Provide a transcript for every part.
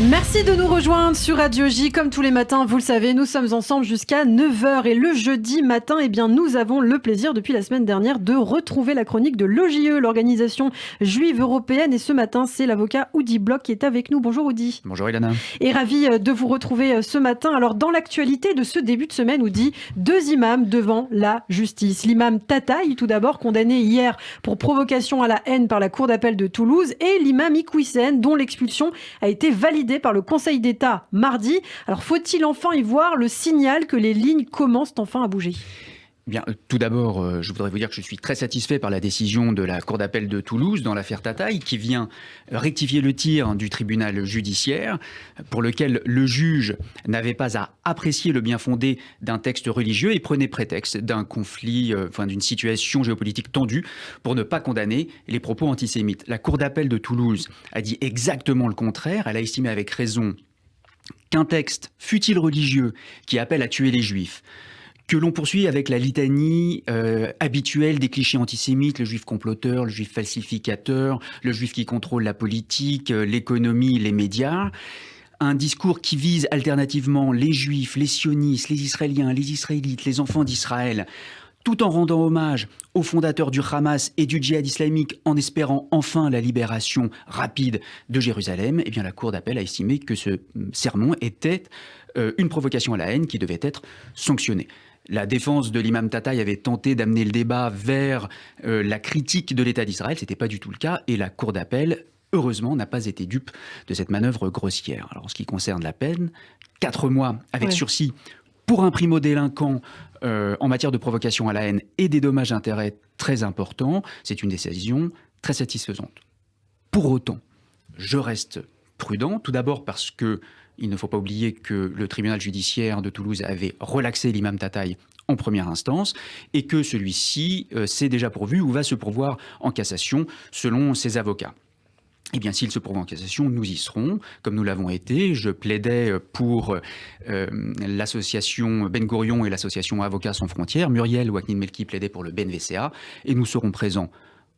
Merci de nous rejoindre sur Radio J. Comme tous les matins, vous le savez, nous sommes ensemble jusqu'à 9h. Et le jeudi matin, nous avons le plaisir, depuis la semaine dernière, de retrouver la chronique de l'OJE, l'Organisation Juive Européenne. Et ce matin, c'est l'avocat Oudi Bloch qui est avec nous. Bonjour Oudi. Bonjour Ilana. Et ravi de vous retrouver ce matin. Alors, dans l'actualité de ce début de semaine, Oudi, 2 imams devant la justice. L'imam Tataï, tout d'abord, condamné hier pour provocation à la haine par la Cour d'appel de Toulouse, et l'imam Iqwisen, dont l'expulsion a été validée par le Conseil d'État mardi. Alors, faut-il enfin y voir le signal que les lignes commencent enfin à bouger ? Bien, tout d'abord, je voudrais vous dire que je suis très satisfait par la décision de la Cour d'appel de Toulouse dans l'affaire Tataï, qui vient rectifier le tir du tribunal judiciaire, pour lequel le juge n'avait pas à apprécier le bien fondé d'un texte religieux et prenait prétexte d'un conflit, d'une situation géopolitique tendue pour ne pas condamner les propos antisémites. La Cour d'appel de Toulouse a dit exactement le contraire. Elle a estimé avec raison qu'un texte, fût-il religieux, qui appelle à tuer les Juifs, que l'on poursuit avec la litanie habituelle des clichés antisémites, le juif comploteur, le juif falsificateur, le juif qui contrôle la politique, l'économie, les médias. Un discours qui vise alternativement les juifs, les sionistes, les israéliens, les israélites, les enfants d'Israël, tout en rendant hommage aux fondateurs du Hamas et du djihad islamique, en espérant enfin la libération rapide de Jérusalem. Eh bien, la Cour d'appel a estimé que ce sermon était une provocation à la haine qui devait être sanctionnée. La défense de l'imam Tataï avait tenté d'amener le débat vers la critique de l'État d'Israël. Ce n'était pas du tout le cas. Et la Cour d'appel, heureusement, n'a pas été dupe de cette manœuvre grossière. Alors, en ce qui concerne la peine, 4 mois avec sursis pour un primo-délinquant en matière de provocation à la haine et des dommages-intérêts très importants, c'est une décision très satisfaisante. Pour autant, je reste prudent, tout d'abord parce que il ne faut pas oublier que le tribunal judiciaire de Toulouse avait relaxé l'imam Tataï en première instance et que celui-ci s'est déjà pourvu ou va se pourvoir en cassation selon ses avocats. Eh bien, s'il se pourvoit en cassation, nous y serons, comme nous l'avons été. Je plaidais pour l'association Ben Gourion et l'association Avocats sans frontières. Muriel Ouaknin-Melki plaidait pour le BNVCA. Et nous serons présents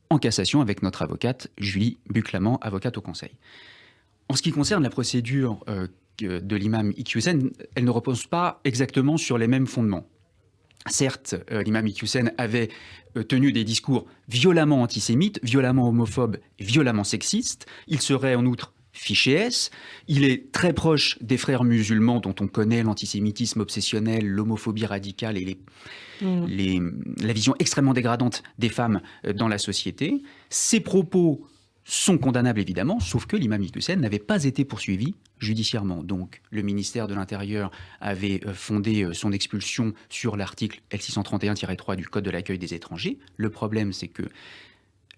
en cassation avec notre avocate Julie Buclaman, avocate au Conseil. En ce qui concerne la procédure de l'imam Iqwisen, elle ne repose pas exactement sur les mêmes fondements. Certes, l'imam Iqwisen avait tenu des discours violemment antisémites, violemment homophobes, violemment sexistes. Il serait en outre fiché S. Il est très proche des frères musulmans dont on connaît l'antisémitisme obsessionnel, l'homophobie radicale et la vision extrêmement dégradante des femmes dans la société. Ses propos sont condamnables évidemment, sauf que l'imam Iqwisen n'avait pas été poursuivi judiciairement. Donc le ministère de l'Intérieur avait fondé son expulsion sur l'article L631-3 du Code de l'accueil des étrangers. Le problème, c'est que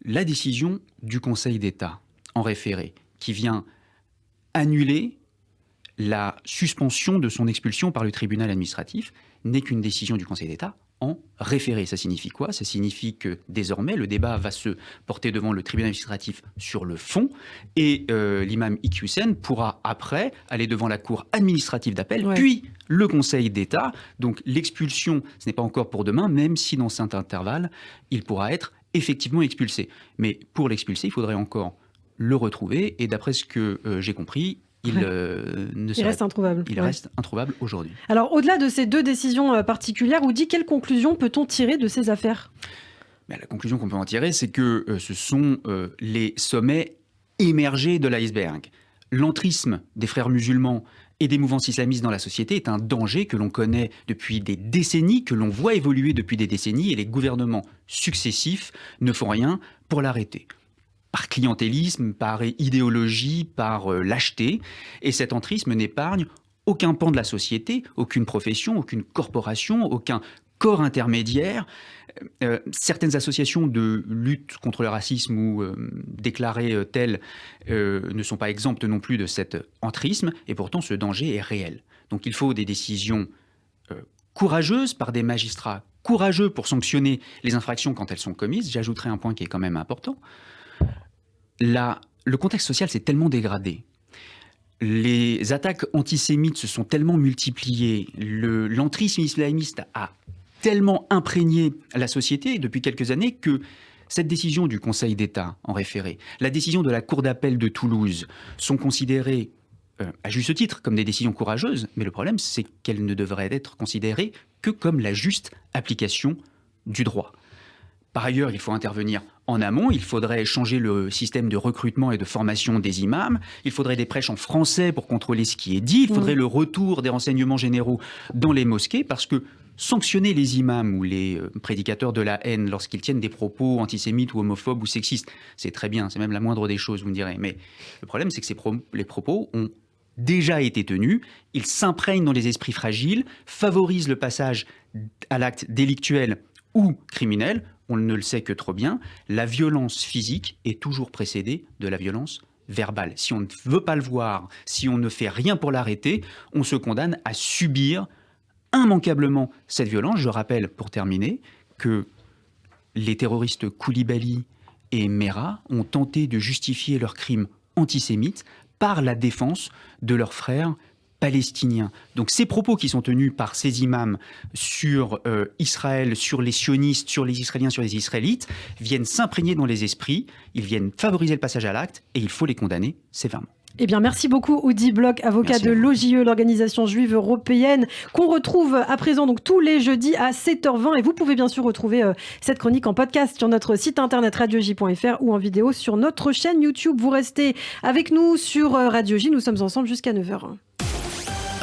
la décision du Conseil d'État en référé, qui vient annuler la suspension de son expulsion par le tribunal administratif, n'est qu'une décision du Conseil d'État en référé. Ça signifie quoi ? Ça signifie que désormais le débat va se porter devant le tribunal administratif sur le fond et l'imam Iqwisen pourra après aller devant la cour administrative d'appel, puis le Conseil d'État. Donc l'expulsion, ce n'est pas encore pour demain, même si dans cet intervalle, il pourra être effectivement expulsé. Mais pour l'expulser, il faudrait encore le retrouver et d'après ce que j'ai compris, il reste introuvable. Il reste introuvable aujourd'hui. Alors, au-delà de ces 2 décisions particulières, Oudi, quelle conclusion peut-on tirer de ces affaires ? La conclusion qu'on peut en tirer, c'est que ce sont les sommets émergés de l'iceberg. L'entrisme des frères musulmans et des mouvances islamistes dans la société est un danger que l'on connaît depuis des décennies, que l'on voit évoluer depuis des décennies, et les gouvernements successifs ne font rien pour l'arrêter. Par clientélisme, par idéologie, par lâcheté. Et cet entrisme n'épargne aucun pan de la société, aucune profession, aucune corporation, aucun corps intermédiaire. Certaines associations de lutte contre le racisme ou déclarées telles ne sont pas exemptes non plus de cet entrisme. Et pourtant, ce danger est réel. Donc il faut des décisions courageuses par des magistrats courageux pour sanctionner les infractions quand elles sont commises. J'ajouterai un point qui est quand même important. Le contexte social s'est tellement dégradé, les attaques antisémites se sont tellement multipliées, l'entrisme islamiste a tellement imprégné la société depuis quelques années que cette décision du Conseil d'État en référé, la décision de la Cour d'appel de Toulouse sont considérées à juste titre, comme des décisions courageuses, mais le problème, c'est qu'elles ne devraient être considérées que comme la juste application du droit. Par ailleurs, il faut intervenir en amont, il faudrait changer le système de recrutement et de formation des imams, il faudrait des prêches en français pour contrôler ce qui est dit, il faudrait le retour des renseignements généraux dans les mosquées, parce que sanctionner les imams ou les prédicateurs de la haine lorsqu'ils tiennent des propos antisémites ou homophobes ou sexistes, c'est très bien, c'est même la moindre des choses, vous me direz. Mais le problème, c'est que les propos ont déjà été tenus, ils s'imprègnent dans les esprits fragiles, favorisent le passage à l'acte délictuel ou criminel. On ne le sait que trop bien, la violence physique est toujours précédée de la violence verbale. Si on ne veut pas le voir, si on ne fait rien pour l'arrêter, on se condamne à subir immanquablement cette violence. Je rappelle, pour terminer, que les terroristes Koulibaly et Merah ont tenté de justifier leurs crimes antisémites par la défense de leurs frères palestiniens. Donc ces propos qui sont tenus par ces imams sur Israël, sur les sionistes, sur les Israéliens, sur les Israélites, viennent s'imprégner dans les esprits, ils viennent favoriser le passage à l'acte et il faut les condamner sévèrement. Eh bien, merci beaucoup, Audi Bloch, avocat de l'OJE, l'Organisation juive européenne, qu'on retrouve à présent donc tous les jeudis à 7h20. Et vous pouvez bien sûr retrouver cette chronique en podcast sur notre site internet radioj.fr ou en vidéo sur notre chaîne YouTube. Vous restez avec nous sur Radio J. Nous sommes ensemble jusqu'à 9h.